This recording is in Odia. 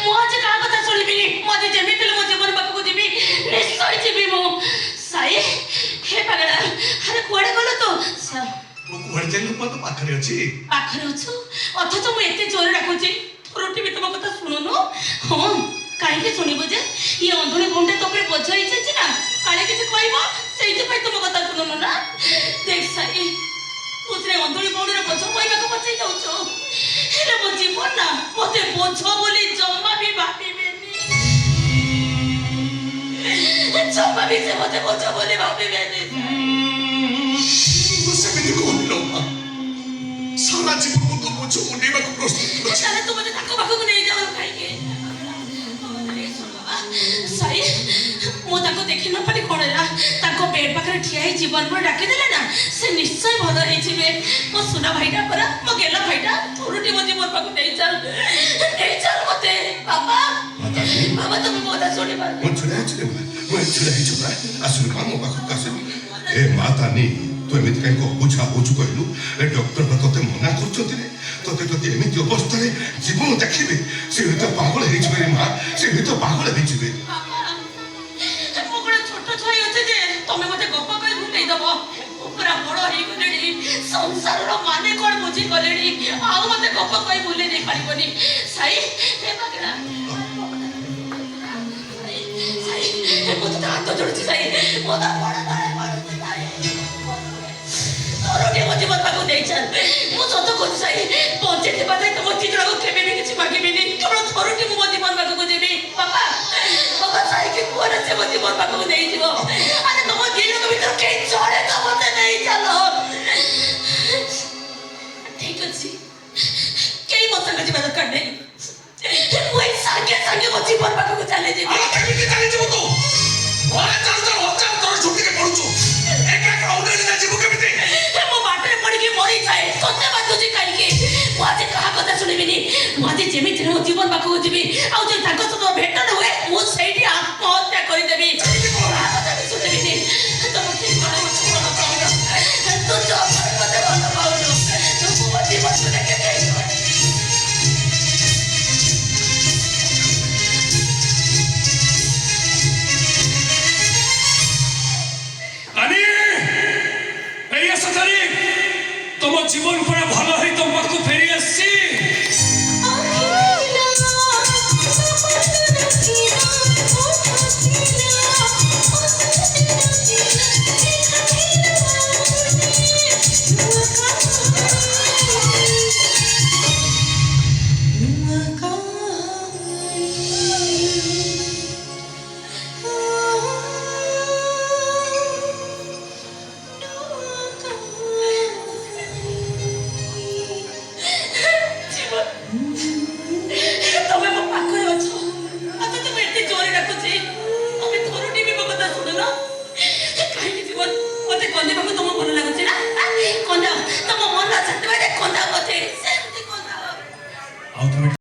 ମୁଁ ଆଜି କାହା କଥା ଶୁଣିବିନି। ମୁଁ ଆଜି ଯେମିତି ହେଲେ ମୋ ଜୀବନ ପାଖକୁ ଯିବି, ନିଶ୍ଚୟ ଯିବି ମୁଁ। ସାଇ ହେ ପାଗଳା, ଆରେ କୁଆଡେ ଗଲ ତୁ? କୁଆଡେ ଯାଇଲୁ? ମୁଁ ତ ପାଖରେ ଅଛି। ପାଖରେ ଅଛୁ ଅଥଚ ମୁଁ ଏତେ ଜୋରେ ଡାକୁଛି, ଥରୁଟି ବି ତମ କଥା ଶୁଣୁନୁ। ହଁ କାହିଁକି ଶୁଣିବୁ ଯେ? ଇଏ ଅନ୍ଧୁଣି ଭଉଣୀଟା ତୋ ଉପରେ ବୋଝ ହେଇଯାଇଛି ନା, କାଳେ କିଛି କହିବ, ସେଇଥିପାଇଁ ତମ କଥା ଶୁଣୁନୁ ନା। ଦେଖ ସାଇ, ତୁ ସେ ଅନ୍ଧୁଣି ଭଉଣୀର ବୋଝ କହିବାକୁ ବଞ୍ଚେଇ ଯାଉଛୁ, ହେଲେ ମୋ ଜୀବନ ନା ମତେ ବୋଝ ବୋଲି ଜମା ବି ଭାବିବେନି। ଜମା ବି ସେ ମତେ ବୋଝ ବୋଲି ଭାବିବେନି। ସେମିତି କହିଲ ମା, ସାରା ଜୀବନ ମୁଁ ତ ବୋଝ ମୁଣ୍ଡେଇବାକୁ ପ୍ରସ୍ତୁତ ଅଛି। ତାହେଲେ ତୁ ମତେ ତାଙ୍କ ପାଖକୁ ନେଇଯାଉ କାହିଁକି? ସାଇ, ମୁଁ ତାଙ୍କୁ ଦେଖି ନ ପାରି କଣ ହେଲା, ତାଙ୍କ ବେଡ୍ ପାଖରେ ଠିଆ ହେଇ ଜୀବନ ଭର ଡାକିଦେଲେ ନା, ସେ ନିଶ୍ଚୟ ଭଲ ହେଇଯିବେ। ମୋ ସୁନା ଭାଇଟା ପରା, ମୋ ଗେଲା ଭାଇଟା, ଥରୁଟି ମୋ ଜୀବନ ପାଖକୁ ନେଇଚାଲ ମତେ। ବାବା ବାବା, ତମେ ମୋ କଥା ଶୁଣିପାର। ମୁଁ ଛିଡ଼ା ହେଇଛୁ ନା, ଆସୁନି ମା ମୋ ପାଖକୁ ଆସୁନି। ଏ ମା ତାନି, ତୁ ଏମିତି କାହିଁକି ଅବୁଝା ହଉଛୁ କହିଲୁ? ଏ ଡକ୍ଟର ତତେ ମନା କରୁଛନ୍ତି ରେ, ତତେ ଯଦି ଏମିତି ଅବସ୍ଥାରେ ଜୀବନ ଦେଖିବେ, ସେ ହୁଏତ ପାଗଳ ହେଇଯିବେ ମା, ସେ ହୁଏତ ପାଗଳ ହେଇଯିବେ। ମୁଁ କଣ ଛୋଟ ଛୁଆ ଅଛି ଯେ ତମେ ମତେ ଗପ କହି ଭୁଲେଇଦବ? ମୁଁ ପୁରା ବଡ ହେଇଗଲେଣି, ସଂସାରର ମାନେ କଣ ବୁଝିଗଲେଣି, ଆଉ ମତେ ଗପ କହି ଭୁଲେଇ ଦେଇ ପାରିବନି। ସାଇ ହେ ପାଗଳା, ମୁଁ ତୋତେ ହାତ ଯୋଡୁଛି ସାଇ, ମୋ ତା ବଡ ତଳେ ପଡୁଛି ସାଇ। ଥରୁଟି ମୋ ଜୀବନ ପାଖକୁ ନେଇଚାଲ। ମୁଁ ସତ କହୁଛି ସାଇ, ବଞ୍ଚିଥିବା ଯାଇ ତମ ଚିତ୍ରକୁ କେବେ ବି କିଛି ମାଗିବିନି, କେବଳ ଥରୁଟି ମୁଁ ମୋ ଜୀବନ ପାଖକୁ ଯିବି। ବାବା ବାବା, ସାଇକି କୁଆଡେ ସେ ମୋ ଜୀବନ ପାଖକୁ ନେଇଯିବ? ଆରେ ତମ ଦି ଲୋକ ଭିତରୁ କେହି ଜଣେ ତ ମତେ ନେଇ ଚାଲ। ଠିକ ଅଛି, କେହି ମୋ ସାଙ୍ଗେ ଯିବା ଦରକାର ନାହିଁ, ମୁଁ ଏଇ ସାଙ୍ଗେ ସାଙ୍ଗେ ମୋ ଜୀବନ ପାଖକୁ ଚାଲିଯିବି। କେମିତି ଚାଲିଯିବୁ ତୁ? ଘରେ ଚାଲ ହଜାର ତୋର ଛୁଟିରେ ପଡୁଛୁ, ଏକା ଅଣ୍ଡରେ ଯିବୁ କେମିତି? ମୋ ବାଟରେ ପଡିକି ମରିଯାଏ, ତତେ ବାଧୁଛି କାହିଁକି? ମୁଁ ଆଜି କାହା କଥା ଶୁଣିବିନି, ମୁଁ ଆଜି ଯେମିତି ମୋ ଜୀବନ ପାଖକୁ ଯିବି, ଆଉ ଯଦି ତାଙ୍କ ସହିତ ଭେଟ ନ ହୁଏ, ମୁଁ ସେଇଠି ଆତ୍ମହତ୍ୟା କରିଦେବି। କାହା କଥା ବି ଶୁଣିବିନି। ତମେ ଠିକ କଣ ଭଲ ପାଉନ, ତୁ ଜମା ମତେ ଭଲ ପାଉନୁ, ତୁ ମୋ ଜୀବନକୁ ଦେଖେ तुम जीवन पूरा भल है तुम पाखु फेरी आसी। ତମ ମନ ଛାତି ବାଜେ, କନ୍ଦା ମତେ।